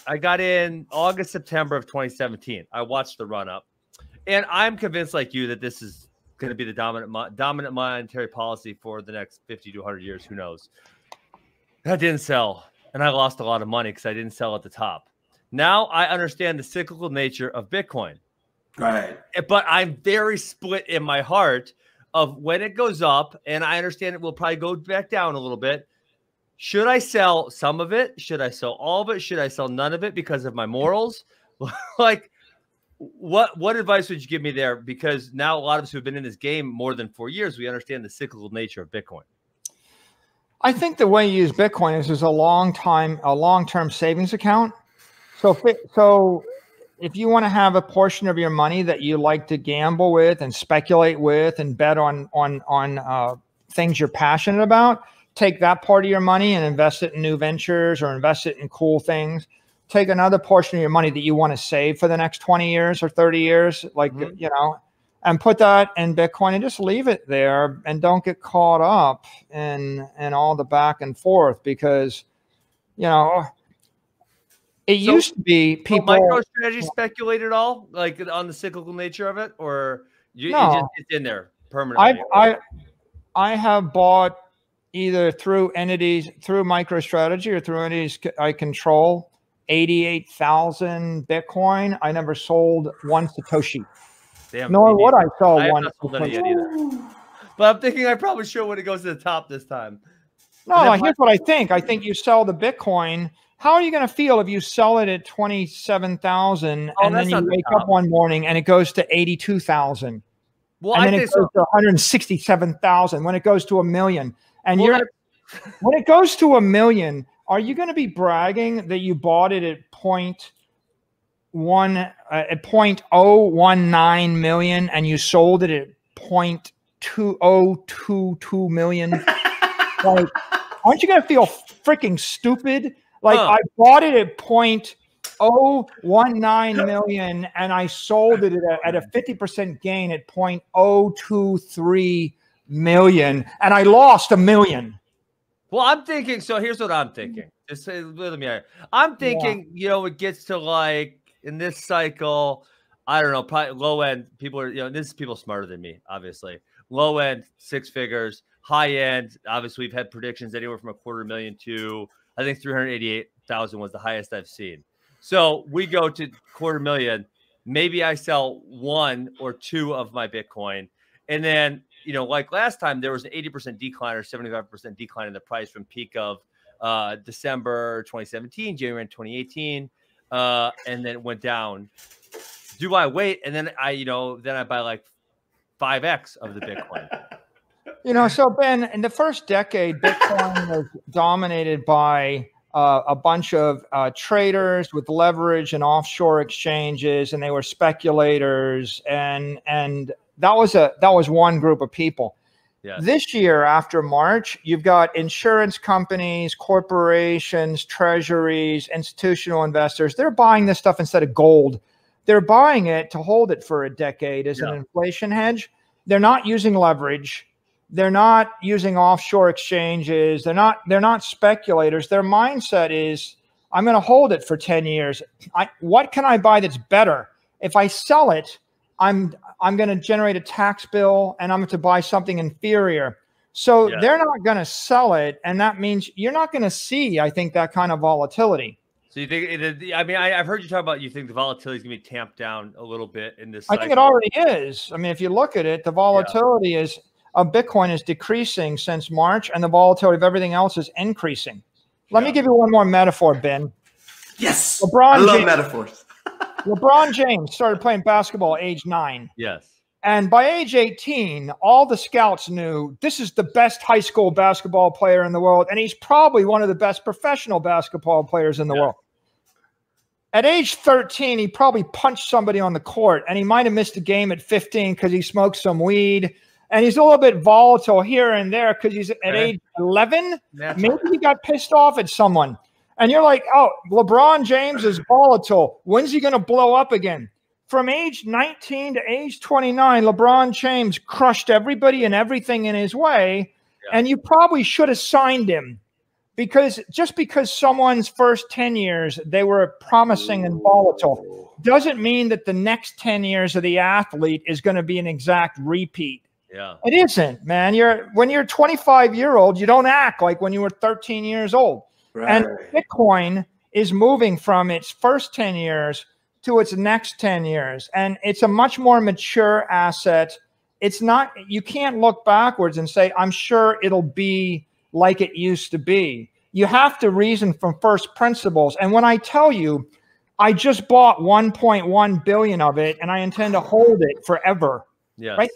I got in August, September of 2017. I watched the run up, and I'm convinced, like you, that this is going to be the dominant monetary policy for the next 50 to 100 years. Who knows? That didn't sell, and I lost a lot of money because I didn't sell at the top. Now I understand the cyclical nature of Bitcoin. Right. But I'm very split in my heart of when it goes up, and I understand it will probably go back down a little bit. Should I sell some of it? Should I sell all of it? Should I sell none of it because of my morals? Like, what advice would you give me there? Because now a lot of us who have been in this game more than 4 years, we understand the cyclical nature of Bitcoin. I think the way you use Bitcoin is as a long-term savings account. So if you want to have a portion of your money that you like to gamble with and speculate with and bet on things you're passionate about, take that part of your money and invest it in new ventures or invest it in cool things. Take another portion of your money that you want to save for the next 20 years or 30 years, like, you know, and put that in Bitcoin and just leave it there and don't get caught up in all the back and forth because, you know, it used to be people. MicroStrategy speculate at all, like on the cyclical nature of it, or it's in there permanently? I have bought either through entities, through MicroStrategy or through entities I control, 88,000 Bitcoin. I never sold one Satoshi. Damn, nor would I sell one. Not sold any yet either. But I'm thinking I probably should when it goes to the top this time. No, here's what I think. I think you sell the Bitcoin. How are you going to feel if you sell it at 27,000 and then you wake up one morning and it goes to 82,000? Well, and then it goes to 167,000 when it goes to $1 million. And when it goes to $1 million, are you going to be bragging that you bought it at 0.019 million and you sold it at 0.2022 million? Like, aren't you going to feel freaking stupid? Like, I bought it at 0.019 million and I sold it at a 50% gain at 0.023 million, and I lost $1 million. Well, I'm thinking, so here's what I'm thinking. Just say, let me. I'm thinking, you know, it gets to like in this cycle, I don't know, probably low end people are, you know, this is people smarter than me, obviously. Low end, 6 figures, high end. Obviously, we've had predictions anywhere from $250,000 to, I think 388,000 was the highest I've seen. So we go to $250,000. Maybe I sell 1 or 2 of my Bitcoin, and then, you know, like last time, there was an 80% decline or 75% decline in the price from peak of December 2017, January 2018, and then it went down. Do I wait? And then I buy like 5x of the Bitcoin. You know, so Ben, in the first decade, Bitcoin was dominated by a bunch of traders with leverage and offshore exchanges, and they were speculators, and that was one group of people. Yes. This year, after March, you've got insurance companies, corporations, treasuries, institutional investors. They're buying this stuff instead of gold. They're buying it to hold it for a decade as an inflation hedge. They're not using leverage. They're not using offshore exchanges. They're not speculators. Their mindset is, I'm going to hold it for 10 years. What can I buy that's better? If I sell it, I'm going to generate a tax bill and I'm going to buy something inferior. So they're not going to sell it. And that means you're not going to see, I think, that kind of volatility. So you think, I mean, I've heard you talk about, you think the volatility is going to be tamped down a little bit in this cycle. I think it already is. I mean, if you look at it, the volatility of Bitcoin is decreasing since March, and the volatility of everything else is increasing. Let me give you one more metaphor, Ben. Yes. I love metaphors. LeBron James started playing basketball at age 9. Yes. And by age 18, all the scouts knew this is the best high school basketball player in the world, and he's probably one of the best professional basketball players in the world. At age 13, he probably punched somebody on the court, and he might have missed a game at 15 because he smoked some weed. And he's a little bit volatile here and there because he's at age 11. Maybe he got pissed off at someone. And you're like, oh, LeBron James is volatile. When's he going to blow up again? From age 19 to age 29, LeBron James crushed everybody and everything in his way. And you probably should have signed him. Because just because someone's first 10 years, they were promising and volatile, doesn't mean that the next 10 years of the athlete is going to be an exact repeat. Yeah. It isn't, man. When you're 25-year-old, you don't act like when you were 13 years old. Right. And Bitcoin is moving from its first 10 years to its next 10 years. And it's a much more mature asset. It's not, you can't look backwards and say, I'm sure it'll be like it used to be. You have to reason from first principles. And when I tell you, I just bought 1.1 billion of it and I intend to hold it forever. Yes. Right?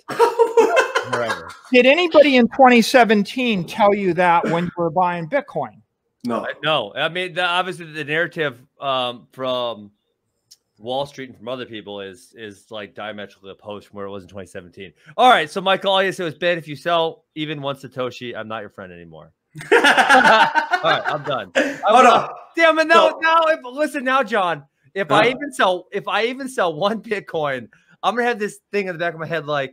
Forever. Did anybody in 2017 tell you that when you were buying Bitcoin? No. No. I mean, obviously the narrative from Wall Street and from other people is like diametrically opposed from where it was in 2017. All right, so Michael, all you say was, Ben, if you sell even one Satoshi, I'm not your friend anymore. All right, I'm done. Hold on. Damn it! Listen now, John. If I even sell one Bitcoin, I'm gonna have this thing in the back of my head like,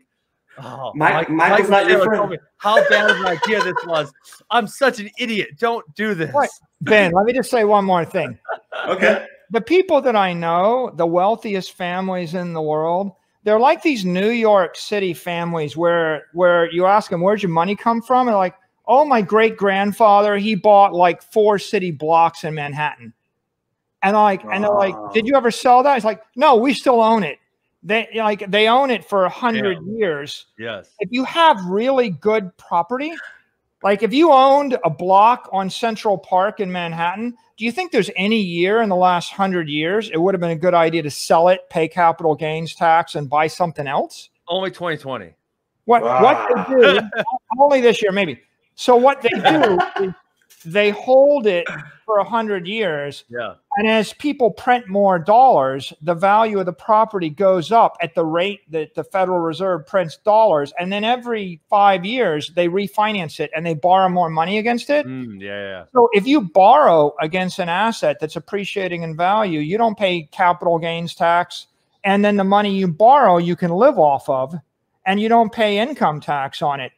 oh, Michael's not your friend. How bad of an idea this was. I'm such an idiot. Don't do this. Right. Ben, let me just say one more thing. Okay. The people that I know, the wealthiest families in the world, they're like these New York City families where you ask them, where'd your money come from? And they're like, oh, my great-grandfather, he bought like 4 city blocks in Manhattan. And they're like, did you ever sell that? It's like, no, we still own it. They own it for 100 years. Yes. If you have really good property, like if you owned a block on Central Park in Manhattan, do you think there's any year in the last 100 years it would have been a good idea to sell it, pay capital gains tax, and buy something else? Only 2020. What they do, only this year maybe. So what they do is they hold it for 100 years. Yeah. And as people print more dollars, the value of the property goes up at the rate that the Federal Reserve prints dollars. And then every 5 years, they refinance it and they borrow more money against it. Yeah. So if you borrow against an asset that's appreciating in value, you don't pay capital gains tax. And then the money you borrow, you can live off of, and you don't pay income tax on it.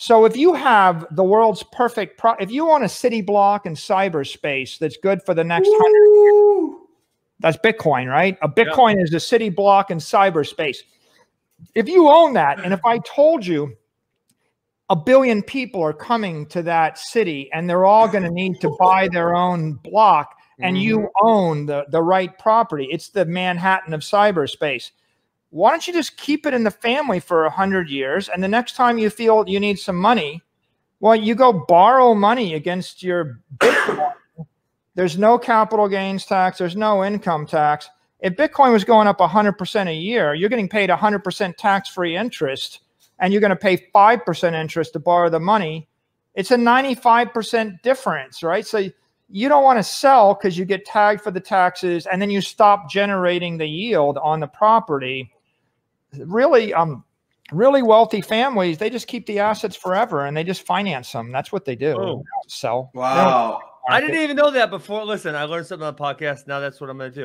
So if you have the world's perfect, if you own a city block in cyberspace that's good for the next 100 years, that's Bitcoin, right? A Bitcoin is a city block in cyberspace. If you own that, and if I told you 1 billion people are coming to that city and they're all going to need to buy their own block, and you own the right property, it's the Manhattan of cyberspace. Why don't you just keep it in the family for 100 years? And the next time you feel you need some money, well, you go borrow money against your Bitcoin. There's no capital gains tax. There's no income tax. If Bitcoin was going up 100% a year, you're getting paid 100% tax-free interest, and you're going to pay 5% interest to borrow the money. It's a 95% difference, right? So you don't want to sell because you get tagged for the taxes, and then you stop generating the yield on the property. Really wealthy families, they just keep the assets forever and they just finance them. That's what they do. They don't sell. Wow. I didn't even know that before. Listen, I learned something on the podcast. Now that's what I'm going to do.